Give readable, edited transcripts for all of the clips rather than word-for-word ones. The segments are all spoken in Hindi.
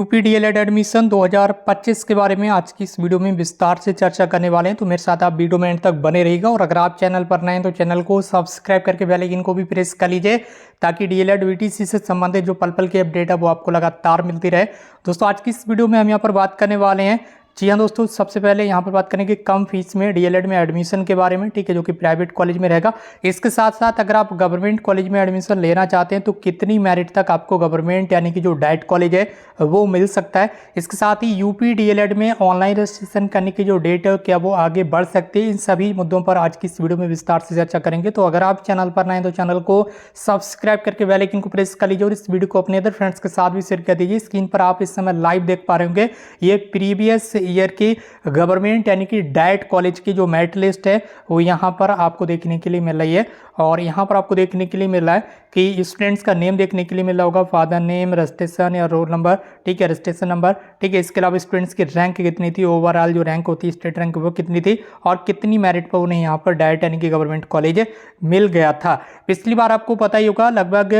यूपी डीएलएड एडमिशन 2025 के बारे में आज की इस वीडियो में विस्तार से चर्चा करने वाले हैं। तो मेरे साथ आप वीडियो में एंड तक बने रहिएगा और अगर आप चैनल पर नए हैं तो चैनल को सब्सक्राइब करके बेल आइकन को भी प्रेस कर लीजिए ताकि डीएलएड वीटीसी से संबंधित जो पल पल की अपडेट है वो आपको लगातार मिलती रहे। दोस्तों आज की इस वीडियो में हम यहाँ पर बात करने वाले हैं, जी हाँ दोस्तों, सबसे पहले यहाँ पर बात करेंगे कम फीस में डीएलएड में एडमिशन के बारे में, ठीक है, जो कि प्राइवेट कॉलेज में रहेगा। इसके साथ साथ अगर आप गवर्नमेंट कॉलेज में एडमिशन लेना चाहते हैं तो कितनी मेरिट तक आपको गवर्नमेंट यानी कि जो डाइट कॉलेज है वो मिल सकता है। इसके साथ ही यूपी डीएलएड में ऑनलाइन रजिस्ट्रेशन करने की जो डेट है क्या वो आगे बढ़ सकती है, इन सभी मुद्दों पर आज की इस वीडियो में विस्तार से चर्चा करेंगे। तो अगर आप चैनल पर नए हैं तो चैनल को सब्सक्राइब करके बेल आइकन को प्रेस कर लीजिए और इस वीडियो को अपने अदर फ्रेंड्स के साथ भी शेयर कर दीजिए। स्क्रीन पर आप इस समय लाइव देख पा रहे होंगे ये प्रीवियस ईयर की गवर्नमेंट यानी कि डाइट कॉलेज की जो मेरिट लिस्ट है वो यहाँ पर आपको देखने के लिए मिल रही है। और यहाँ पर आपको देखने के लिए मिल रहा है कि स्टूडेंट्स का नेम देखने के लिए मिल रहा होगा, फादर नेम, रजिस्ट्रेशन या रोल नंबर, ठीक है, रजिस्ट्रेशन नंबर, ठीक है। इसके अलावा स्टूडेंट्स की रैंक कितनी थी, ओवरऑल जो रैंक होती है स्टेट रैंक वो कितनी थी और कितनी मेरिट पर उन्हें यहाँ पर डाइट यानी कि गवर्नमेंट कॉलेज मिल गया था। पिछली बार आपको पता ही होगा लगभग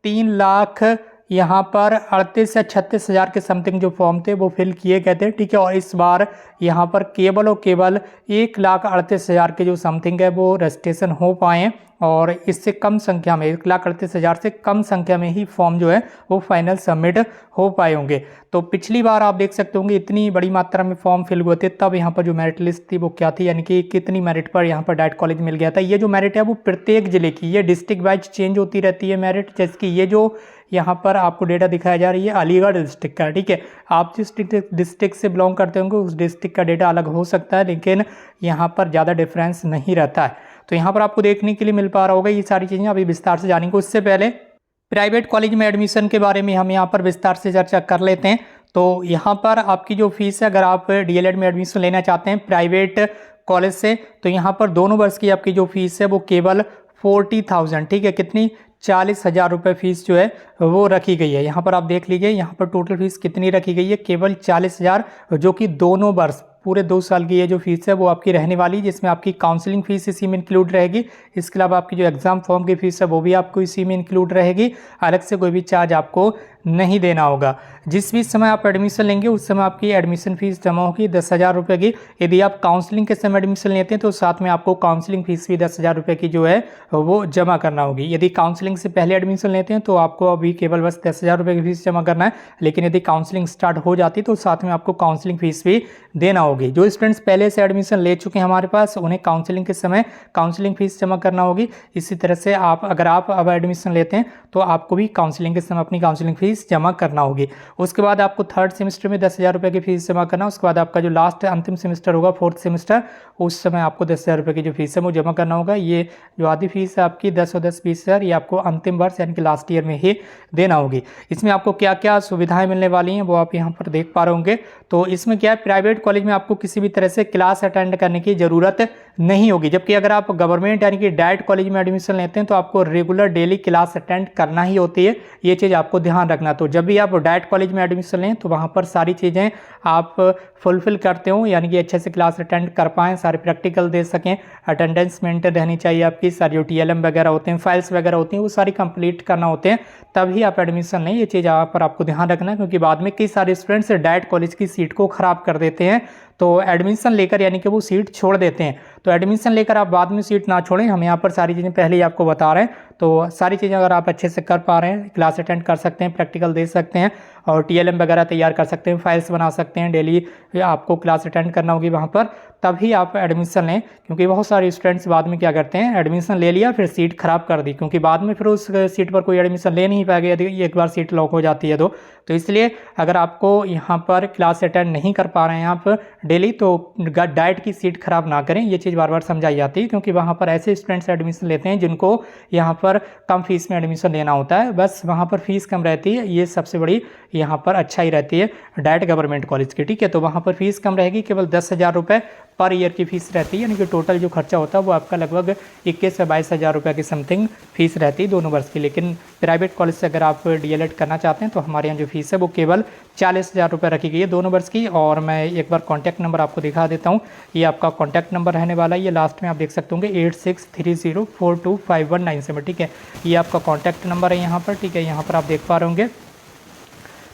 3 लाख यहाँ पर 38 से 36 हज़ार के समथिंग जो फॉर्म थे वो फिल किए गए थे, ठीक है। और इस बार यहाँ पर केवल और केवल 1,38,000 के जो समथिंग है वो रजिस्ट्रेशन हो पाए हैं और इससे कम संख्या में 1,38,000 से कम संख्या में ही फॉर्म जो है वो फाइनल सबमिट हो पाए होंगे। तो पिछली बार आप देख सकते होंगे इतनी बड़ी मात्रा में फॉर्म फिल हुए थे, तब यहाँ पर जो मेरिट लिस्ट थी वो क्या थी, यानी कि कितनी मेरिट पर यहाँ पर डाइट कॉलेज मिल गया था। ये जो मेरिट है वो प्रत्येक जिले की, ये डिस्ट्रिक्ट वाइज चेंज होती रहती है मेरिट। जैसे कि ये जो यहाँ पर आपको डेटा दिखाया जा रही है अलीगढ़ डिस्ट्रिक्ट का, ठीक है। आप जिस डिस्ट्रिक्ट से बिलोंग करते होंगे उस डिस्ट्रिक्ट का डेटा अलग हो सकता है, लेकिन यहाँ पर ज़्यादा डिफरेंस नहीं रहता है। तो यहाँ पर आपको देखने के लिए मिल पा रहा होगा ये सारी चीज़ें। अभी विस्तार से जानेंगे, उससे पहले प्राइवेट कॉलेज में एडमिशन के बारे में हम यहाँ पर विस्तार से चर्चा कर लेते हैं। तो यहाँ पर आपकी जो फीस है, अगर आप डीएलएड में एडमिशन लेना चाहते हैं प्राइवेट कॉलेज से, तो यहाँ पर दोनों वर्ष की आपकी जो फीस है वो केवल 40,000, ठीक है, कितनी 40,000 रुपये फीस जो है वो रखी गई है। यहाँ पर आप देख लीजिए यहाँ पर टोटल फीस कितनी रखी गई है, केवल 40,000, जो कि दोनों वर्ष पूरे 2 साल की ये जो फीस है वो आपकी रहने वाली, जिसमें आपकी काउंसलिंग फीस इसी में इंक्लूड रहेगी। इसके अलावा आपकी जो एग्जाम फॉर्म की फीस है वो भी आपको इसी में इंक्लूड रहेगी, अलग से कोई भी चार्ज आपको नहीं देना होगा। जिस भी समय आप एडमिशन लेंगे उस समय आपकी एडमिशन फीस जमा होगी 10,000 रुपये की। यदि आप काउंसलिंग के समय एडमिशन लेते हैं तो साथ में आपको काउंसलिंग फीस भी 10,000 रुपये की जो है वो जमा करना होगी। यदि काउंसलिंग से पहले एडमिशन लेते हैं तो आपको अभी केवल बस 10,000 रुपये की फीस जमा करना है, लेकिन यदि काउंसलिंग स्टार्ट हो जाती तो साथ में आपको काउंसलिंग फीस भी देना होगी। जो स्टूडेंट्स पहले से एडमिशन ले चुके हैं हमारे पास, उन्हें काउंसलिंग के समय काउंसलिंग फीस जमा करना होगी। इसी तरह से अगर आप अब एडमिशन लेते हैं तो आपको भी काउंसलिंग के समय अपनी काउंसलिंग फीस जमा करना होगी। उसके बाद आपको थर्ड सेमेस्टर में 10,000 रुपये की फीस जमा करना। उसके बाद आपका जो लास्ट अंतिम सेमेस्टर होगा, फोर्थ सेमेस्टर, उस समय आपको 10,000 रुपये की जो फीस है वो जमा करना होगा। ये जो आधी फीस है आपकी 10 और 10 20,000, ये आपको अंतिम वर्ष यानी कि लास्ट ईयर में ही देना होगी। इसमें आपको क्या क्या सुविधाएं मिलने वाली हैं वो आप यहाँ पर देख पा रहे होंगे। तो इसमें क्या है, प्राइवेट कॉलेज में आपको किसी भी तरह से क्लास अटेंड करने की जरूरत नहीं होगी, जबकि अगर आप गवर्नमेंट यानी कि डाइट कॉलेज में एडमिशन लेते हैं तो आपको रेगुलर डेली क्लास अटेंड करना ही होती है। ये चीज़ आपको ध्यान रखना। तो जब भी आप डाइट कॉलेज में एडमिशन लें तो वहाँ पर सारी चीज़ें आप फुलफिल करते हो, यानी कि अच्छे से क्लास अटेंड कर पाएँ, सारे प्रैक्टिकल दे सकें, अटेंडेंस मेंटेन रहनी चाहिए आपकी, सारी जो TLM वगैरह होते हैं, फाइल्स वगैरह होती हैं वो सारी कंप्लीट करना होते हैं, तभी आप एडमिशन लें। ये चीज़ यहाँ पर आपको ध्यान रखना है, क्योंकि बाद में कई सारे स्टूडेंट्स डाइट कॉलेज की सीट को ख़राब कर देते हैं, तो एडमिशन लेकर यानी कि वो सीट छोड़ देते हैं। तो एडमिशन लेकर आप बाद में सीट ना छोड़ें, हम यहाँ पर सारी चीज़ें पहले ही आपको बता रहे हैं। तो सारी चीज़ें अगर आप अच्छे से कर पा रहे हैं, क्लास अटेंड कर सकते हैं, प्रैक्टिकल दे सकते हैं और TLM वगैरह तैयार कर सकते हैं, फाइल्स बना सकते हैं, डेली आपको क्लास अटेंड करना होगी वहाँ पर, तभी आप एडमिशन लें। क्योंकि बहुत सारे स्टूडेंट्स बाद में क्या करते हैं, एडमिशन ले लिया फिर सीट ख़राब कर दी, क्योंकि बाद में फिर उस सीट पर कोई एडमिशन ले नहीं पाएगा यदि एक बार सीट लॉक हो जाती है तो इसलिए अगर आपको यहाँ पर क्लास अटेंड नहीं कर पा रहे हैं आप डेली, तो डाइट की सीट ख़राब ना करें। ये चीज़ बार बार समझाई जाती है, क्योंकि वहाँ पर ऐसे स्टूडेंट्स एडमिशन लेते हैं जिनको यहाँ पर कम फीस में एडमिशन लेना होता है, बस वहाँ पर फीस कम रहती है, ये सबसे बड़ी यहाँ पर अच्छाई रहती है डाइट गवर्नमेंट कॉलेज की, ठीक है। तो वहाँ पर फीस कम रहेगी, केवल 10,000 रुपये पर ईयर की फीस रहती है, यानी कि टोटल जो खर्चा होता है वो आपका लगभग 21 से 22,000 रुपये की समथिंग फीस रहती है दोनों वर्ष की। लेकिन प्राइवेट कॉलेज से अगर आप डीएलएड करना चाहते हैं तो हमारे यहाँ जो फीस है वो केवल 40,000 रुपये रखी गई है दोनों वर्ष की। और मैं एक बार कॉन्टैक्ट नंबर आपको दिखा देता हूँ, ये आपका कॉन्टैक्ट नंबर रहने वाला है, ये लास्ट में आप देख सकते होंगे 8630425197, ठीक है। ये आपका कॉन्टैक्ट नंबर है यहाँ पर, ठीक है, यहाँ पर आप देख पा रहे होंगे।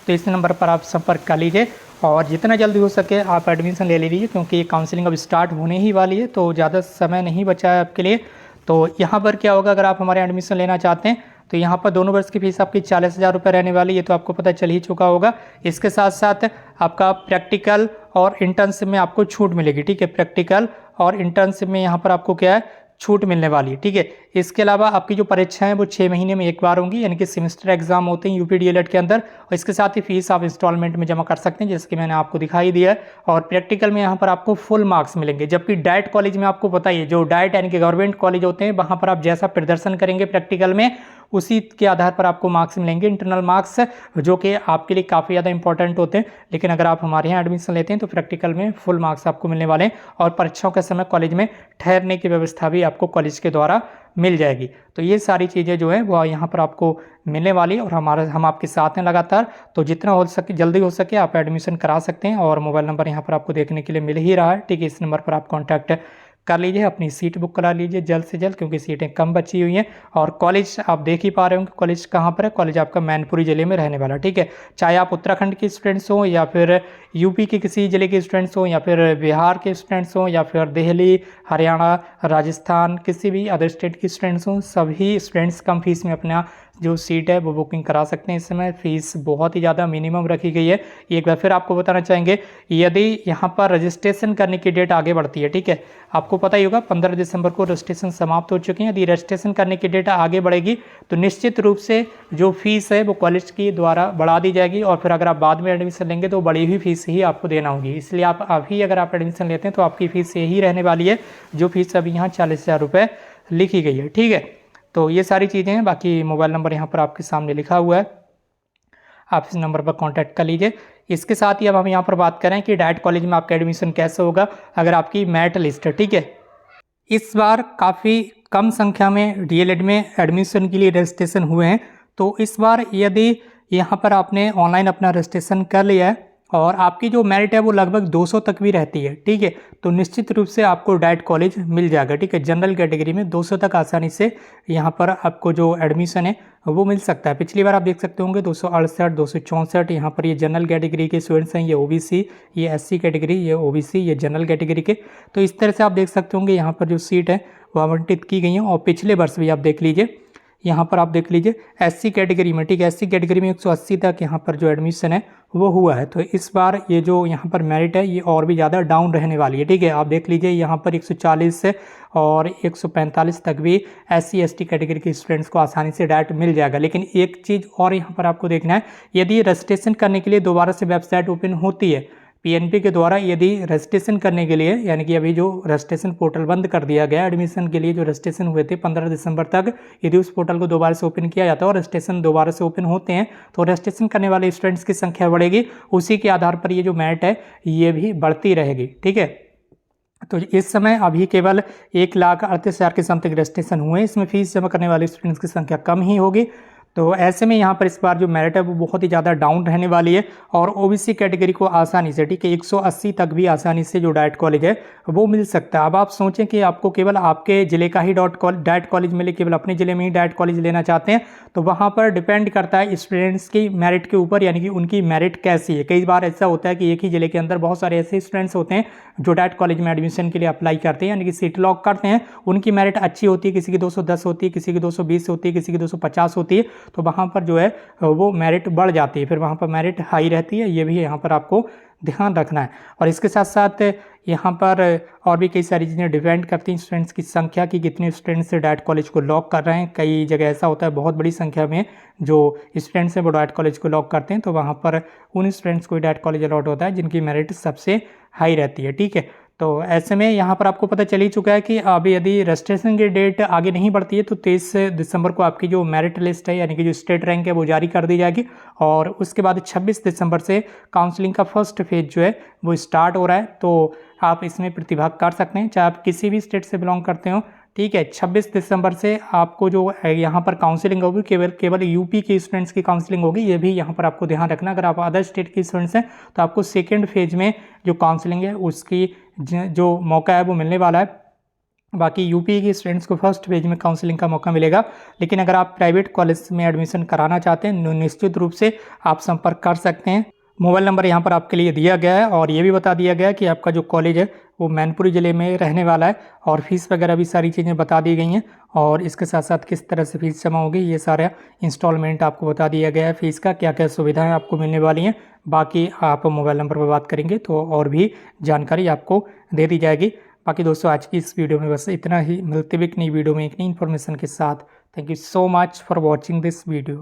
तो इस नंबर पर आप संपर्क कर लीजिए और जितना जल्दी हो सके आप एडमिशन ले लीजिए, क्योंकि काउंसलिंग अब स्टार्ट होने ही वाली है, तो ज़्यादा समय नहीं बचा है आपके लिए। तो यहाँ पर क्या होगा, अगर आप हमारे एडमिशन लेना चाहते हैं तो यहाँ पर दोनों वर्ष की फीस आपकी 40,000 रुपये रहने वाली है, तो आपको पता चल ही चुका होगा। इसके साथ साथ आपका प्रैक्टिकल और इंटर्नशिप में आपको छूट मिलेगी, ठीक है। प्रैक्टिकल और इंटर्नशिप में यहाँ पर आपको क्या है, छूट मिलने वाली है, ठीक है। इसके अलावा आपकी जो परीक्षाएं हैं वो 6 महीने में एक बार होंगी, यानी कि सेमेस्टर एग्जाम होते हैं यूपी डीएलएड के अंदर। और इसके साथ ही फीस आप इंस्टॉलमेंट में जमा कर सकते हैं, जैसे कि मैंने आपको दिखाई दिया है। और प्रैक्टिकल में यहाँ पर आपको फुल मार्क्स मिलेंगे, जबकि डाइट कॉलेज में आपको पता ही है, जो डाइट यानी कि गवर्नमेंट कॉलेज होते हैं, वहाँ पर आप जैसा प्रदर्शन करेंगे प्रैक्टिकल में उसी के आधार पर आपको मार्क्स मिलेंगे, इंटरनल मार्क्स, जो कि आपके लिए काफ़ी ज़्यादा इंपॉर्टेंट होते हैं। लेकिन अगर आप हमारे यहाँ एडमिशन लेते हैं तो प्रैक्टिकल में फुल मार्क्स आपको मिलने वाले हैं, और परीक्षाओं के समय कॉलेज में ठहरने की व्यवस्था भी आपको कॉलेज के द्वारा मिल जाएगी। तो ये सारी चीज़ें जो है वो यहाँ पर आपको मिलने वाली है, और हम आपके साथ हैं लगातार। तो जितना हो सके जल्दी हो सके आप एडमिशन करा सकते हैं, और मोबाइल नंबर यहाँ पर आपको देखने के लिए मिल ही रहा है, ठीक है। इस नंबर पर आप कॉन्टैक्ट कर लीजिए, अपनी सीट बुक करा लीजिए जल्द से जल्द, क्योंकि सीटें कम बची हुई हैं। और कॉलेज आप देख ही पा रहे होंगे कॉलेज कहाँ पर है, कॉलेज आपका मैनपुरी ज़िले में रहने वाला, ठीक है। चाहे आप उत्तराखंड के स्टूडेंट्स हों, या फिर यूपी के किसी ज़िले के स्टूडेंट्स हों, या फिर बिहार के स्टूडेंट्स हों, या फिर दिल्ली, हरियाणा, राजस्थान, किसी भी अदर स्टेट के स्टूडेंट्स हों, सभी स्टूडेंट्स कम फीस में अपना जो सीट है वो बुकिंग करा सकते हैं। इस समय फीस बहुत ही ज़्यादा मिनिमम रखी गई है। एक बार फिर आपको बताना चाहेंगे, यदि यहाँ पर रजिस्ट्रेशन करने की डेट आगे बढ़ती है, ठीक है, आपको पता ही होगा 15 दिसंबर को रजिस्ट्रेशन समाप्त हो चुके हैं। यदि रजिस्ट्रेशन करने की डेट आगे बढ़ेगी तो निश्चित रूप से जो फीस है वो कॉलेज के द्वारा बढ़ा दी जाएगी, और फिर अगर आप बाद में एडमिशन लेंगे तो बड़ी हुई फीस ही आपको देना होगी। इसलिए आप अभी अगर आप एडमिशन लेते हैं तो आपकी फ़ीस यही रहने वाली है, जो फीस अभी यहाँ 40,000 रुपये लिखी गई है, ठीक है। तो ये सारी चीज़ें हैं, बाकी मोबाइल नंबर यहाँ पर आपके सामने लिखा हुआ है, आप इस नंबर पर कांटेक्ट कर लीजिए। इसके साथ ही अब हम यहाँ पर बात करें कि डाइट कॉलेज में आपका एडमिशन कैसे होगा अगर आपकी मेरिट लिस्ट है, ठीक है। इस बार काफ़ी कम संख्या में डीएलएड में एडमिशन के लिए रजिस्ट्रेशन हुए हैं, तो इस बार यदि यहाँ पर आपने ऑनलाइन अपना रजिस्ट्रेशन कर लिया है और आपकी जो मेरिट है वो लगभग 200 तक भी रहती है, ठीक है, तो निश्चित रूप से आपको डाइट कॉलेज मिल जाएगा, ठीक है। जनरल कैटेगरी में 200 तक आसानी से यहाँ पर आपको जो एडमिशन है वो मिल सकता है। पिछली बार आप देख सकते होंगे 268, 264 यहाँ पर ये जनरल कैटेगरी के स्टूडेंट्स हैं, ये ओबीसी, ये एससी कैटेगरी, ये ओबीसी, ये जनरल कैटेगरी के। तो इस तरह से आप देख सकते होंगे यहाँ पर जो सीट है वो आवंटित की गई हैं। और पिछले वर्ष भी आप देख लीजिए, यहाँ पर आप देख लीजिए एससी कैटेगरी में, ठीक है, एससी कैटेगरी में 180 तक यहाँ पर जो एडमिशन है वो हुआ है। तो इस बार ये जो यहाँ पर मेरिट है ये और भी ज़्यादा डाउन रहने वाली है, ठीक है। आप देख लीजिए यहाँ पर 140 से और 145 तक भी एससी एसटी कैटेगरी के स्टूडेंट्स को आसानी से डाइट मिल जाएगा। लेकिन एक चीज़ और यहाँ पर आपको देखना है, यदि रजिस्ट्रेशन करने के लिए दोबारा से वेबसाइट ओपन होती है पीएनपी के द्वारा, यदि रजिस्ट्रेशन करने के लिए, यानी कि अभी जो रजिस्ट्रेशन पोर्टल बंद कर दिया गया एडमिशन के लिए, जो रजिस्ट्रेशन हुए थे 15 दिसंबर तक, यदि उस पोर्टल को दोबारा से ओपन किया जाता है और रजिस्ट्रेशन दोबारा से ओपन होते हैं तो रजिस्ट्रेशन करने वाले स्टूडेंट्स की संख्या बढ़ेगी, उसी के आधार पर ये जो मेरिट है ये भी बढ़ती रहेगी, ठीक है। तो इस समय अभी केवल 1,38,000 के समथिंग रजिस्ट्रेशन हुए, इसमें फीस जमा करने वाले स्टूडेंट्स की संख्या कम ही होगी। तो ऐसे में यहाँ पर इस बार जो मेरिट है वो बहुत ही ज़्यादा डाउन रहने वाली है, और ओबीसी कैटेगरी को आसानी से, ठीक है, 180 तक भी आसानी से जो डाइट कॉलेज है वो मिल सकता है। अब आप सोचें कि आपको केवल आपके ज़िले का ही डाइट कॉलेज मिले, केवल अपने ज़िले में ही डाइट कॉलेज लेना चाहते हैं, तो वहाँ पर डिपेंड करता है स्टूडेंट्स की मेरिट के ऊपर, यानी कि उनकी मेरिट कैसी है। कई बार ऐसा होता है कि एक ही ज़िले के अंदर बहुत सारे ऐसे स्टूडेंट्स होते हैं जो डाइट कॉलेज में एडमिशन के लिए अप्लाई करते हैं, यानी कि सीट लॉक करते हैं, उनकी मेरिट अच्छी होती है, किसी की 210 होती है, किसी की 220 होती है, किसी की 250 होती है, तो वहाँ पर जो है वो मेरिट बढ़ जाती है, फिर वहाँ पर मेरिट हाई रहती है। ये भी यहाँ पर आपको ध्यान रखना है। और इसके साथ साथ यहाँ पर और भी कई सारी चीज़ें डिपेंड करती हैं स्टूडेंट्स की संख्या की, कितने स्टूडेंट्स डाइट कॉलेज को लॉक कर रहे हैं। कई जगह ऐसा होता है बहुत बड़ी संख्या में जो स्टूडेंट्स हैं वो डाइट कॉलेज को लॉक करते हैं, तो वहाँ पर उन स्टूडेंट्स को डाइट कॉलेज अलॉट होता है जिनकी मेरिट सबसे हाई रहती है, ठीक है। तो ऐसे में यहाँ पर आपको पता चल ही चुका है कि अब यदि रजिस्ट्रेशन की डेट आगे नहीं बढ़ती है तो 23 दिसंबर को आपकी जो मेरिट लिस्ट है, यानी कि जो स्टेट रैंक है, वो जारी कर दी जाएगी, और उसके बाद 26 दिसंबर से काउंसलिंग का फर्स्ट फेज जो है वो स्टार्ट हो रहा है। तो आप इसमें प्रतिभाग कर सकते हैं, चाहे आप किसी भी स्टेट से बिलोंग करते हो, ठीक है। 26 दिसंबर से आपको जो यहाँ पर काउंसलिंग होगी केवल यूपी के स्टूडेंट्स की काउंसलिंग होगी, ये भी यहाँ पर आपको ध्यान रखना। अगर आप अदर स्टेट के स्टूडेंट्स हैं तो आपको सेकेंड फेज में जो काउंसलिंग है उसकी जो मौका है वो मिलने वाला है। बाकी यूपी के स्टूडेंट्स को फर्स्ट फेज में काउंसलिंग का मौका मिलेगा। लेकिन अगर आप प्राइवेट कॉलेज में एडमिशन कराना चाहते हैं निश्चित रूप से आप संपर्क कर सकते हैं। मोबाइल नंबर यहाँ पर आपके लिए दिया गया है और ये भी बता दिया गया है कि आपका जो कॉलेज है वो मैनपुरी ज़िले में रहने वाला है और फीस वगैरह भी सारी चीज़ें बता दी गई हैं और इसके साथ साथ किस तरह से फीस जमा होगी ये सारा इंस्टॉलमेंट आपको बता दिया गया है। फीस का क्या क्या सुविधाएं आपको मिलने वाली हैं बाकी आप मोबाइल नंबर पर बात करेंगे तो और भी जानकारी आपको दे दी जाएगी। बाकी दोस्तों आज की इस वीडियो में बस इतना ही, मिलते हुए एक नई वीडियो में एक नई इन्फॉर्मेशन के साथ। Thank you so much for watching this video.